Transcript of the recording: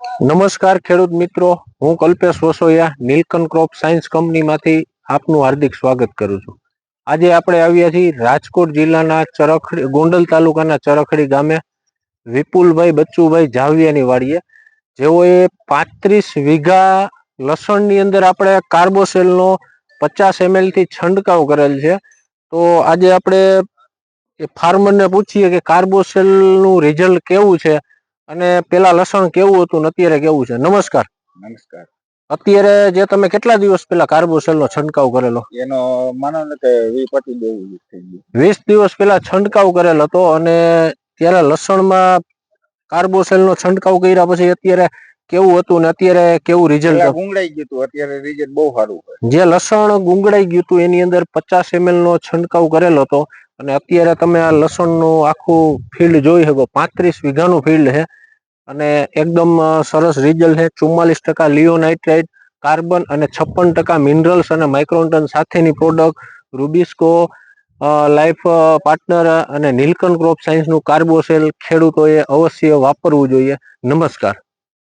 નમસ્કાર ખેડૂત મિત્રો, હું કલ્પેશ વસોયા નીલકંઠ ક્રોપ સાયન્સ કંપનીમાંથી આપનું હાર્દિક સ્વાગત કરું છું. આજે આપણે આવ્યા છીએ રાજકોટ જિલ્લાના ચરખડી ગોંડલ તાલુકાના ચરખડી ગામે વિપુલભાઈ બચ્ચુભાઈ જાવિયાની વાડીએ, જેઓએ 35 વીઘા લસણની અંદર આપણે કાર્બોસેલનો 50 ml થી છંટકાવ કરેલ છે. તો આજે આપણે ફાર્મરને પૂછીએ કે કાર્બોસેલનું રિઝલ્ટ કેવું છે અને પેલા લસણ કેવું હતું ને અત્યારે કેવું છે. નમસ્કાર. નમસ્કાર. અત્યારે જે તમે કેટલા દિવસ પેલા કાર્બોસેલનો છંટકાવ કરેલો? એનો માનો ને કે 20-25 દિવસ થઈ ગયું. 20 દિવસ પેલા છંટકાવ કરેલ હતો અને ત્યારે લસણમાં કાર્બોસેલનો છંટકાવ કર્યા પછી અત્યારે કેવું હતું ને અત્યારે કેવું રિઝલ્ટ? ગુંગળાઈ ગયું હતું, અત્યારે રિઝલ્ટ બહુ સારું છે. જે લસણ ગુંગળાઈ ગયું હતું એની અંદર 50 ml નો છંટકાવ કરેલો હતો અને અત્યારે તમે આ લસણનું આખું ફિલ્ડ જોઈ શકો. 35 વીઘાનું ફિલ્ડ છે અને એકદમ સરસ રિઝલ્ટ છે. 44% લિયોનાઇટ્રાઇટ કાર્બન અને 56% મિનરલ્સ અને માઇક્રોન્યુટ્રન સાથેની પ્રોડક્ટ રૂબિસ્કો લાઈફ પાર્ટનર અને નીલકંઠ ક્રોપ સાયન્સનું કાર્બોસેલ ખેડૂતોએ અવશ્ય વાપરવું જોઈએ. નમસ્કાર.